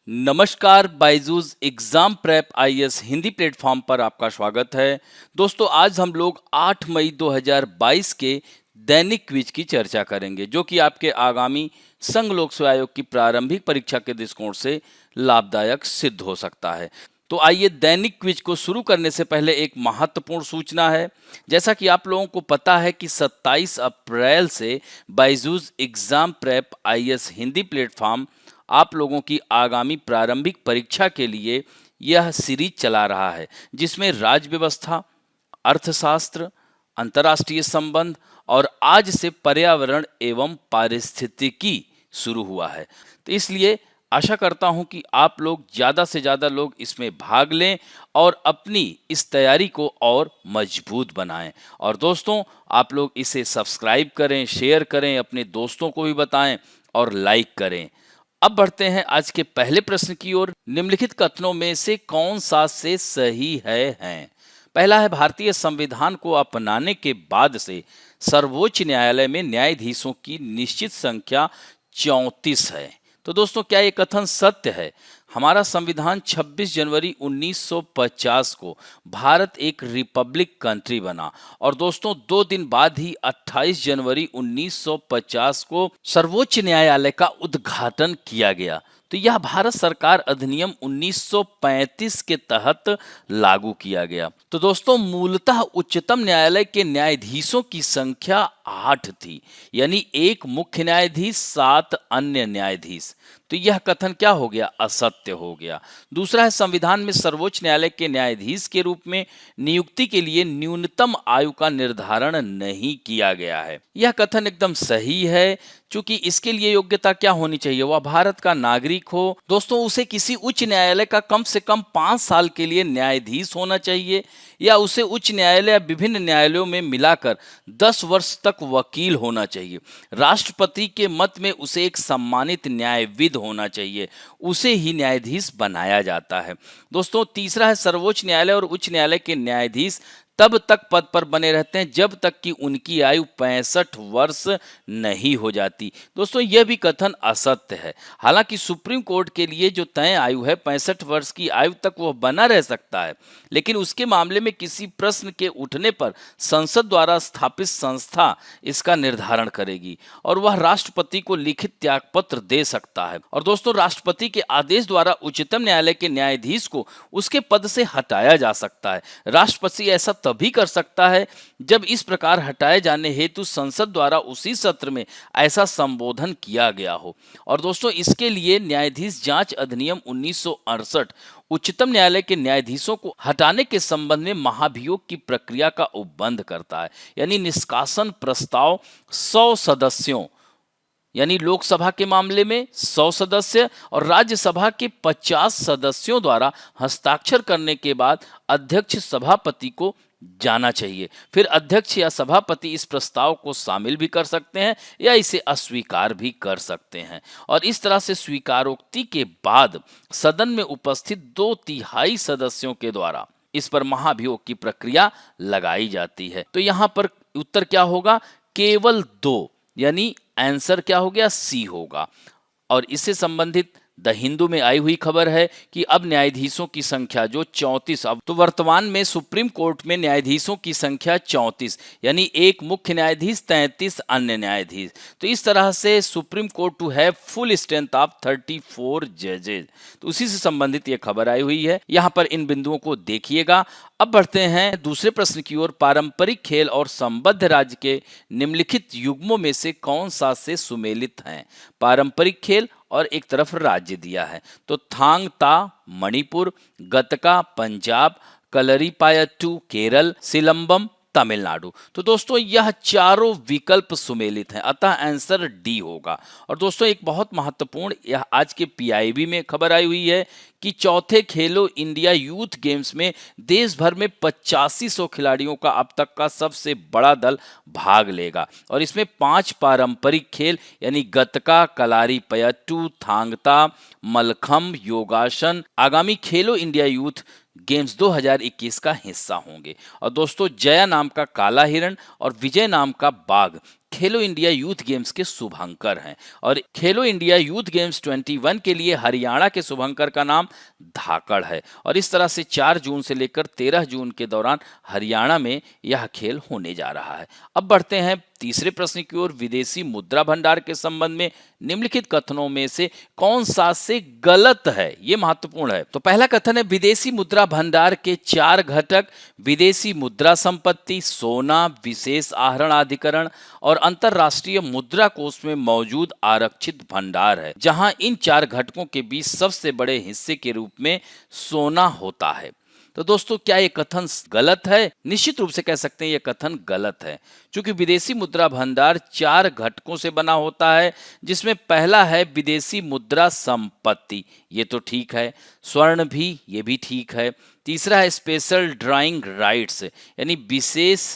नमस्कार, Byju's exam prep IAS Hindi platform पर आपका स्वागत है। दोस्तों, आज हम लोग 8 मई 2022 के दैनिक क्विज की चर्चा करेंगे, जो कि आपके आगामी संघ लोक सेवा आयोग की प्रारंभिक परीक्षा के दृष्टिकोण से लाभदायक सिद्ध हो सकता है। तो आइए, दैनिक क्विज को शुरू करने से पहले एक महत्वपूर्ण सूचना है। जैसा कि आप लोगों को पता है कि 27 अप्रैल से Byju's exam prep IAS Hindi platform आप लोगों की आगामी प्रारंभिक परीक्षा के लिए यह सीरीज चला रहा है, जिसमें राज्य व्यवस्था, अर्थशास्त्र, अंतर्राष्ट्रीय संबंध और आज से पर्यावरण एवं पारिस्थितिकी शुरू हुआ है। तो इसलिए आशा करता हूं कि आप लोग ज़्यादा से ज़्यादा लोग इसमें भाग लें और अपनी इस तैयारी को और मजबूत बनाएं। और दोस्तों, आप लोग इसे सब्सक्राइब करें, शेयर करें, अपने दोस्तों को भी बताएं और लाइक करें। अब बढ़ते हैं आज के पहले प्रश्न की ओर। निम्नलिखित कथनों में से कौन सा से सही है? पहला है, भारतीय संविधान को अपनाने के बाद से सर्वोच्च न्यायालय में न्यायाधीशों की निश्चित संख्या 34 है। तो दोस्तों, क्या ये कथन सत्य है? हमारा संविधान 26 जनवरी 1950 को भारत एक रिपब्लिक कंट्री बना और दोस्तों 2 दिन बाद ही 28 जनवरी 1950 को सर्वोच्च न्यायालय का उद्घाटन किया गया। तो यह भारत सरकार अधिनियम 1935 के तहत लागू किया गया। तो दोस्तों, मूलतः उच्चतम न्यायालय के न्यायाधीशों की संख्या 8 थी, यानी एक मुख्य न्यायाधीश, 7 अन्य न्यायाधीश। तो यह कथन क्या हो गया? असत्य हो गया। दूसरा है, संविधान में सर्वोच्च न्यायालय के न्यायाधीश के रूप में नियुक्ति के लिए न्यूनतम आयु का निर्धारण नहीं किया गया है। यह कथन एकदम सही है, क्योंकि इसके लिए योग्यता क्या होनी चाहिए? वह भारत का नागरिक हो। दोस्तों, उसे किसी उच्च न्यायालय का कम से कम 5 साल के लिए न्यायाधीश होना चाहिए, या उसे उच्च न्यायालय या विभिन्न न्यायालयों में मिलाकर 10 वर्ष तक वकील होना चाहिए। राष्ट्रपति के मत में उसे एक सम्मानित न्यायविद होना चाहिए, उसे ही न्यायाधीश बनाया जाता है। दोस्तों, तीसरा है, सर्वोच्च न्यायालय और उच्च न्यायालय के न्यायाधीश तब तक पद पर बने रहते हैं जब तक कि उनकी आयु 65 वर्ष नहीं हो जाती। दोस्तों, यह भी कथन असत्य है। हालांकि सुप्रीम कोर्ट के लिए जो तय आयु है 65 वर्ष की आयु तक वह बना रह सकता है, लेकिन उसके मामले में किसी प्रश्न के उठने पर संसद द्वारा स्थापित संस्था इसका निर्धारण करेगी और वह राष्ट्रपति को लिखित त्यागपत्र दे सकता है। और दोस्तों, राष्ट्रपति के आदेश द्वारा उच्चतम न्यायालय के न्यायाधीश को उसके पद से हटाया जा सकता है। राष्ट्रपति ऐसा तभी कर सकता है जब इस प्रकार हटाए जाने हेतु संसद द्वारा उसी सत्र में ऐसा संबोधन किया गया हो। और दोस्तों, इसके लिए न्यायाधीश जांच अधिनियम 1968 उच्चतम न्यायालय के न्यायाधीशों को हटाने के संबंध में महाभियोग की प्रक्रिया का उपबंध करता है। यानी निष्कासन प्रस्ताव 100 सदस्यों, यानी लोकसभा के मामले में 100 सदस्य और राज्यसभा के 50 सदस्यों द्वारा हस्ताक्षर करने के बाद अध्यक्ष सभापति को जाना चाहिए। फिर अध्यक्ष या सभापति इस प्रस्ताव को शामिल भी कर सकते हैं या इसे अस्वीकार भी कर सकते हैं, और इस तरह से स्वीकारोक्ति के बाद सदन में उपस्थित 2/3 सदस्यों के द्वारा इस पर महाभियोग की प्रक्रिया लगाई जाती है। तो यहाँ पर उत्तर क्या होगा? केवल 2, यानी आंसर क्या हो गया? सी होगा। और इससे संबंधित द हिंदू में आई हुई खबर है कि अब न्यायाधीशों की संख्या जो 34, अब तो वर्तमान में सुप्रीम कोर्ट में न्यायाधीशों की संख्या 34, यानी एक मुख्य न्यायाधीश, 33 अन्य न्यायाधीश। तो इस तरह से supreme court to have full strength of 34 जजेज। तो उसी से संबंधित ये खबर आई हुई है। यहाँ पर इन बिंदुओं को देखिएगा। अब बढ़ते हैं दूसरे प्रश्न की ओर। पारंपरिक खेल और संबद्ध राज्य के निम्नलिखित युग्मों में से कौन सा से सुमेलित हैं? पारंपरिक खेल और एक तरफ राज्य दिया है, तो थांग ता मणिपुर, गतका पंजाब, कलरीपायट्टू केरल, सिलंबम तमिलनाडु। तो दोस्तों, यह चारों विकल्प सुमेलित हैं, अतः आंसर डी होगा। और दोस्तों, एक बहुत महत्वपूर्ण यह आज के पीआईबी में खबर आई हुई है कि चौथे खेलो इंडिया यूथ गेम्स में देश भर में 8500 खिलाड़ियों का अब तक का सबसे बड़ा दल भाग लेगा, और इसमें 5 पारंपरिक खेल यानी गतका, कलारीपयट्टू, थांगता, मलखम्ब, योगासन आगामी खेलो इंडिया यूथ गेम्स 2021 का हिस्सा होंगे। और दोस्तों, जया नाम का काला हिरण और विजय नाम का बाघ खेलो इंडिया यूथ गेम्स के शुभंकर हैं और खेलो इंडिया यूथ गेम्स 21 के लिए हरियाणा के शुभंकर का नाम धाकड़ है और इस तरह से 4 जून से लेकर 13 जून के दौरान हरियाणा में यह खेल होने जा रहा है। अब बढ़ते हैं तीसरे प्रश्न की ओर। विदेशी मुद्रा भंडार के संबंध में निम्नलिखित कथनों में से कौन सा से गलत है, ये महत्वपूर्ण है। तो पहला कथन है विदेशी मुद्रा भंडार के 4 घटक विदेशी मुद्रा संपत्ति, सोना, विशेष आहरण अधिकरण और अंतरराष्ट्रीय मुद्रा कोष में मौजूद आरक्षित भंडार है, जहां इन 4 घटकों के बीच सबसे बड़े हिस्से के रूप में सोना होता है। तो दोस्तों क्या ये कथन गलत है? निश्चित रूप से कह सकते हैं ये कथन गलत है, क्योंकि विदेशी मुद्रा भंडार 4 घटकों से बना होता है, जिसमें पहला है विदेशी मुद्रा संपत्ति, ये तो ठीक है। स्वर्ण भी, ये भी ठीक है। तीसरा है स्पेशल ड्राइंग राइट्स, यानी विशेष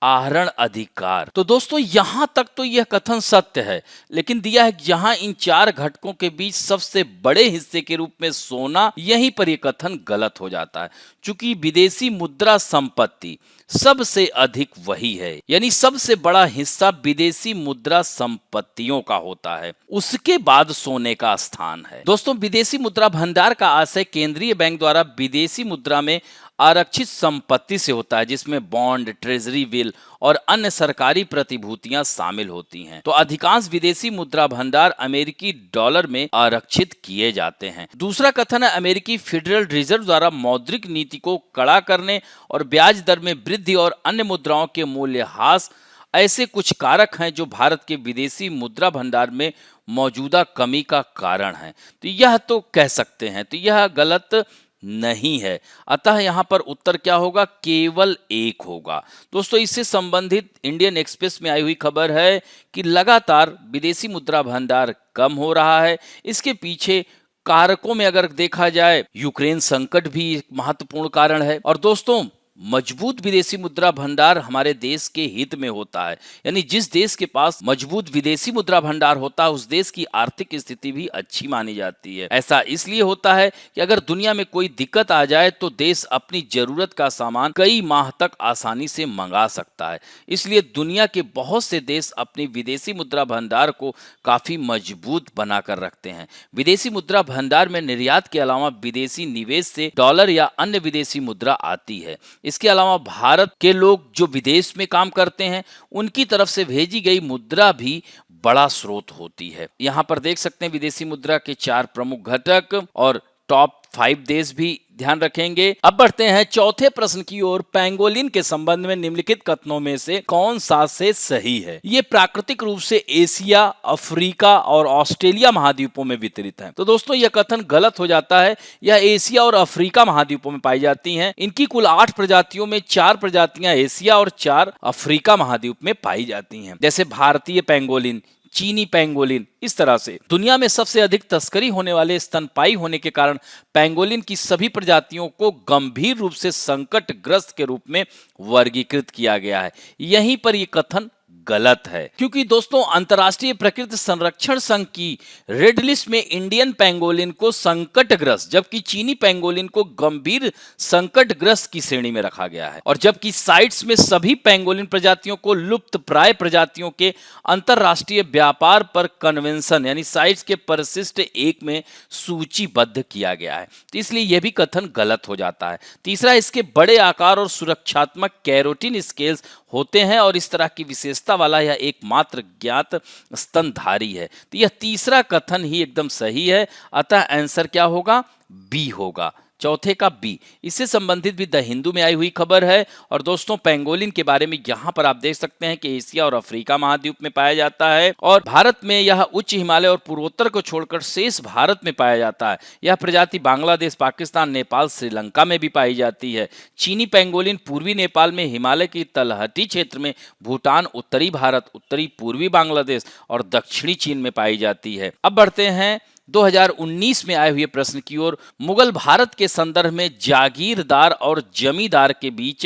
आहरण अधिकार। तो दोस्तों यहां तक तो यह कथन सत्य है, लेकिन दिया है जहां इन 4 घटकों के बीच सबसे बड़े हिस्से के रूप में सोना, यहीं पर यह कथन गलत हो जाता है, क्योंकि विदेशी मुद्रा संपत्ति सबसे अधिक वही है, यानी सबसे बड़ा हिस्सा विदेशी मुद्रा संपत्तियों का होता है, उसके बाद सोने का स्थान है। दोस्तों विदेशी मुद्रा भंडार का आशय केंद्रीय बैंक द्वारा विदेशी मुद्रा में आरक्षित संपत्ति से होता है, जिसमें बॉन्ड, ट्रेजरी बिल और अन्य सरकारी प्रतिभूतियां शामिल होती हैं। तो अधिकांश विदेशी मुद्रा भंडार अमेरिकी डॉलर में आरक्षित किए जाते हैं। दूसरा कथन है अमेरिकी फेडरल रिजर्व द्वारा मौद्रिक नीति को कड़ा करने और ब्याज दर में वृद्धि और अन्य मुद्राओं के मूल्यह्रास ऐसे कुछ कारक हैं जो भारत के विदेशी मुद्रा भंडार में मौजूदा कमी का कारण है। तो यह तो कह सकते हैं, तो यह गलत नहीं है। अतः यहां पर उत्तर क्या होगा? केवल एक होगा। दोस्तों इससे संबंधित इंडियन एक्सप्रेस में आई हुई खबर है कि लगातार विदेशी मुद्रा भंडार कम हो रहा है। इसके पीछे कारकों में अगर देखा जाए, यूक्रेन संकट भी एक महत्वपूर्ण कारण है। और दोस्तों मजबूत विदेशी मुद्रा भंडार हमारे देश के हित में होता है, यानी जिस देश के पास मजबूत विदेशी मुद्रा भंडार होता है उस देश की आर्थिक स्थिति भी अच्छी मानी जाती है। ऐसा इसलिए होता है कि अगर दुनिया में कोई दिक्कत आ जाए तो देश अपनी जरूरत का सामान कई माह तक आसानी से मंगा सकता है। इसलिए दुनिया के बहुत से देश अपनी विदेशी मुद्रा भंडार को काफी मजबूत बनाकर रखते हैं। विदेशी मुद्रा भंडार में निर्यात के अलावा विदेशी निवेश से डॉलर या अन्य विदेशी मुद्रा आती है। इसके अलावा भारत के लोग जो विदेश में काम करते हैं उनकी तरफ से भेजी गई मुद्रा भी बड़ा स्रोत होती है। यहाँ पर देख सकते हैं विदेशी मुद्रा के 4 प्रमुख घटक और टॉप 5 देश भी ध्यान रखेंगे। अब बढ़ते हैं चौथे प्रश्न की ओर। पेंगोलिन के संबंध में निम्नलिखित कथनों में से कौन सा से सही है? ये प्राकृतिक रूप से एशिया, अफ्रीका और ऑस्ट्रेलिया महाद्वीपों में वितरित है। तो दोस्तों यह कथन गलत हो जाता है। यह एशिया और अफ्रीका महाद्वीपों में पाई जाती हैं। इनकी कुल 8 प्रजातियों में 4 प्रजातियां एशिया और 4 अफ्रीका महाद्वीप में पाई जाती हैं, जैसे भारतीय पेंगोलिन, चीनी पेंगोलिन। इस तरह से दुनिया में सबसे अधिक तस्करी होने वाले स्तनपायी होने के कारण पेंगोलिन की सभी प्रजातियों को गंभीर रूप से संकटग्रस्त के रूप में वर्गीकृत किया गया है। यहीं पर यह कथन गलत है, क्योंकि दोस्तों अंतर्राष्ट्रीय प्रकृति संरक्षण संघ की रेड लिस्ट में इंडियन पेंगोलिन को संकटग्रस्त जबकि चीनी पेंगोलिन को गंभीर संकटग्रस्त की श्रेणी में रखा गया है। और जबकि साइट्स में सभी पेंगोलिन प्रजातियों को लुप्त प्राय प्रजातियों के अंतर्राष्ट्रीय व्यापार पर कन्वेंशन यानी साइट्स के परिशिष्ट 1 में सूचीबद्ध किया गया है। तो इसलिए यह भी कथन गलत हो जाता है। तीसरा, इसके बड़े आकार और सुरक्षात्मक कैरोटीन स्केल्स होते हैं और इस तरह की विशेषता वाला यह एकमात्र ज्ञात स्तनधारी है। तो यह तीसरा कथन ही एकदम सही है। अतः आंसर क्या होगा? बी होगा, चौथे का बी। इससे संबंधित भी द हिंदू में आई हुई खबर है। और दोस्तों पेंगोलिन के बारे में यहाँ पर आप देख सकते हैं कि एशिया और अफ्रीका महाद्वीप में पाया जाता है और भारत में यह उच्च हिमालय और पूर्वोत्तर को छोड़कर शेष भारत में पाया जाता है। यह प्रजाति बांग्लादेश, पाकिस्तान, नेपाल, श्रीलंका में भी पाई जाती है। चीनी पेंगोलिन पूर्वी नेपाल में, हिमालय की तलहटी क्षेत्र में, भूटान, उत्तरी भारत, उत्तरी पूर्वी बांग्लादेश और दक्षिणी चीन में पाई जाती है। अब बढ़ते हैं 2019 में आए हुए प्रश्न की ओर। मुगल भारत के संदर्भ में जागीरदार और जमींदार के बीच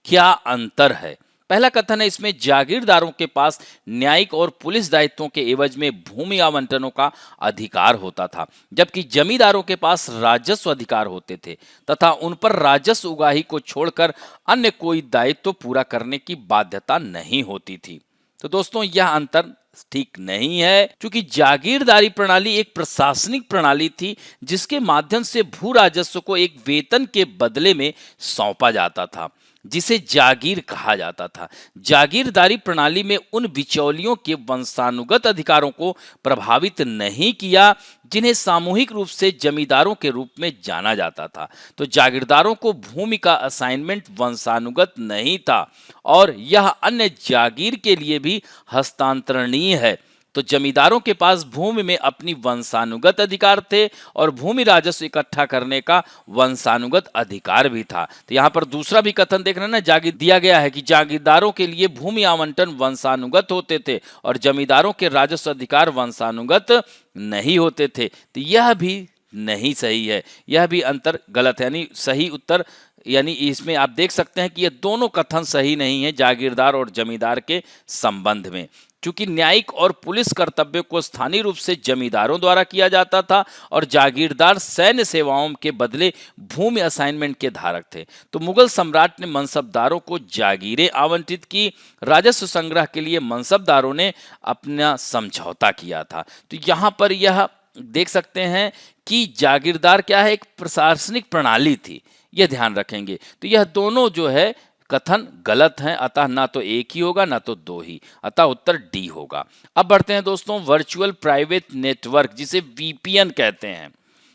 क्या अंतर है? पहला कथन है इसमें जागीरदारों के पास न्यायिक और पुलिस दायित्वों के एवज में भूमि आवंटनों का अधिकार होता था, जबकि जमींदारों के पास राजस्व अधिकार होते थे तथा उन पर राजस्व उगाही को छोड़कर अन्य कोई दायित्व पूरा करने की बाध्यता नहीं होती थी। तो दोस्तों यह अंतर ठीक नहीं है, क्योंकि जागीरदारी प्रणाली एक प्रशासनिक प्रणाली थी जिसके माध्यम से भू राजस्व को एक वेतन के बदले में सौंपा जाता था, जिसे जागीर कहा जाता था। जागीरदारी प्रणाली में उन बिचौलियों के वंशानुगत अधिकारों को प्रभावित नहीं किया जिन्हें सामूहिक रूप से जमींदारों के रूप में जाना जाता था। तो जागीरदारों को भूमि का असाइनमेंट वंशानुगत नहीं था और यह अन्य जागीर के लिए भी हस्तांतरणीय है। तो जमींदारों के पास भूमि में अपनी वंशानुगत अधिकार थे और भूमि राजस्व इकट्ठा करने का वंशानुगत अधिकार भी था। तो यहाँ पर दूसरा भी कथन देख रहे हैं ना, जागीर दिया गया है कि जागीरदारों के लिए भूमि आवंटन वंशानुगत होते थे और जमींदारों के राजस्व अधिकार वंशानुगत नहीं होते थे। तो यह भी नहीं सही है, यह भी अंतर गलत है। यानी सही उत्तर, यानी इसमें आप देख सकते हैं कि ये दोनों कथन सही नहीं है जागीरदार और जमींदार के संबंध में, क्योंकि न्यायिक और पुलिस कर्तव्य को स्थानीय रूप से जमींदारों द्वारा किया जाता था और जागीरदार सैन्य सेवाओं के बदले भूमि असाइनमेंट के धारक थे। तो मुगल सम्राट ने मनसबदारों को जागीरें आवंटित की, राजस्व संग्रह के लिए मनसबदारों ने अपना समझौता किया था। तो यहाँ पर यह देख सकते हैं कि जागीरदार क्या है, एक प्रशासनिक प्रणाली थी, यह ध्यान रखेंगे। तो यह दोनों जो है कथन गलत हैं, अतः ना तो एक ही होगा ना तो दो ही, अतः उत्तर डी होगा। अब बढ़ते हैं दोस्तों वर्चुअल प्राइवेट नेटवर्क, जिसे वीपीएन कहते हैं।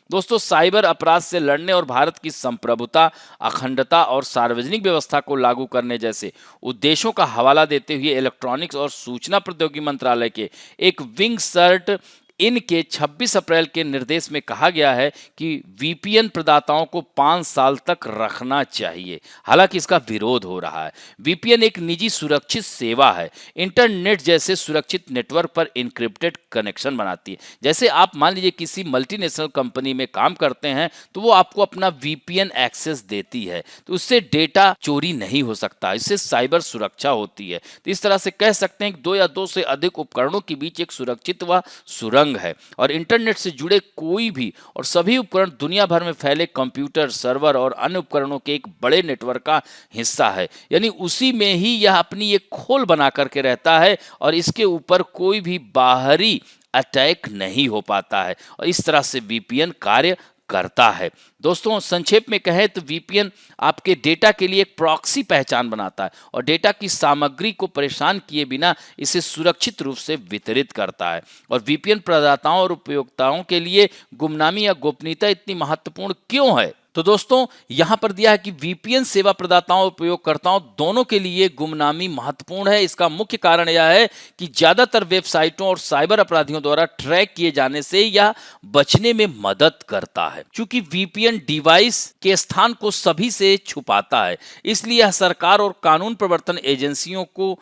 दोस्तों साइबर अपराध से लड़ने और भारत की संप्रभुता, अखंडता और सार्वजनिक व्यवस्था को लागू करने जैसे उद्देश्यों का हवाला देते हुए इलेक्ट्रॉनिक्स और सूचना प्रौद्योगिकी मंत्रालय के एक विंग सर्ट इनके 26 अप्रैल के निर्देश में कहा गया है कि वीपीएन प्रदाताओं को 5 साल तक रखना चाहिए। हालांकि इसका विरोध हो रहा है। वीपीएन एक निजी सुरक्षित सेवा है, इंटरनेट जैसे सुरक्षित नेटवर्क पर इनक्रिप्टेड कनेक्शन बनाती है। जैसे आप मान लीजिए किसी मल्टीनेशनल कंपनी में काम करते हैं तो वो आपको अपना वीपीएन एक्सेस देती है, तो उससे डेटा चोरी नहीं हो सकता, इससे साइबर सुरक्षा होती है। तो इस तरह से कह सकते हैं कि दो या दो से अधिक उपकरणों के बीच एक सुरक्षित व सुरंग है और इंटरनेट से जुड़े कोई भी और सभी उपकरण दुनिया भर में फैले कंप्यूटर, सर्वर और अन्य उपकरणों के एक बड़े नेटवर्क का हिस्सा है। यानी उसी में ही यह अपनी एक खोल बना करके रहता है और इसके ऊपर कोई भी बाहरी अटैक नहीं हो पाता है और इस तरह से वीपीएन कार्य करता है। दोस्तों संक्षेप में कहें तो वीपीएन आपके डेटा के लिए एक प्रॉक्सी पहचान बनाता है और डेटा की सामग्री को परेशान किए बिना इसे सुरक्षित रूप से वितरित करता है। और वीपीएन प्रदाताओं और उपयोक्ताओं के लिए गुमनामी या गोपनीयता इतनी महत्वपूर्ण क्यों है? तो दोस्तों यहां पर दिया है कि वीपीएन सेवा प्रदाताओं और उपयोगकर्ताओं दोनों के लिए गुमनामी महत्वपूर्ण है। इसका मुख्य कारण यह है कि ज्यादातर वेबसाइटों और साइबर अपराधियों द्वारा ट्रैक किए जाने से यह बचने में मदद करता है, क्योंकि वीपीएन डिवाइस के स्थान को सभी से छुपाता है। इसलिए यह सरकार और कानून प्रवर्तन एजेंसियों को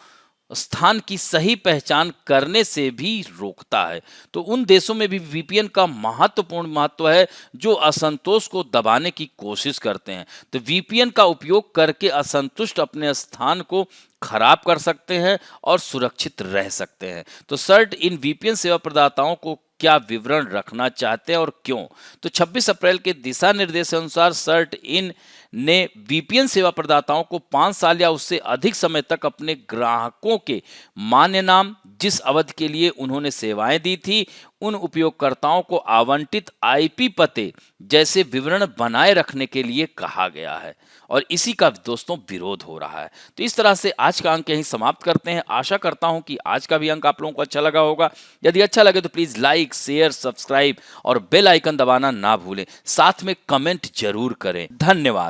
स्थान की सही पहचान करने से भी रोकता है। तो उन देशों में भी वीपीएन का महत्वपूर्ण महत्व है जो असंतोष को दबाने की कोशिश करते हैं। तो वीपीएन का उपयोग करके असंतुष्ट अपने स्थान को खराब कर सकते हैं और सुरक्षित रह सकते हैं। तो सर्ट इन वीपीएन सेवा प्रदाताओं को क्या विवरण रखना चाहते हैं और क्यों? तो 26 अप्रैल के दिशा निर्देश अनुसार सर्ट इन ने वीपीएन सेवा प्रदाताओं को 5 साल या उससे अधिक समय तक अपने ग्राहकों के मान्य नाम, जिस अवधि के लिए उन्होंने सेवाएं दी थी, उन उपयोगकर्ताओं को आवंटित आईपी पते जैसे विवरण बनाए रखने के लिए कहा गया है और इसी का दोस्तों विरोध हो रहा है। तो इस तरह से आज का अंक यहीं समाप्त करते हैं। आशा करता हूं कि आज का भी अंक आप लोगों को अच्छा लगा होगा। यदि अच्छा लगे तो प्लीज लाइक, शेयर, सब्सक्राइब और बेल आइकन दबाना ना भूलें। साथ में कमेंट जरूर करें। धन्यवाद।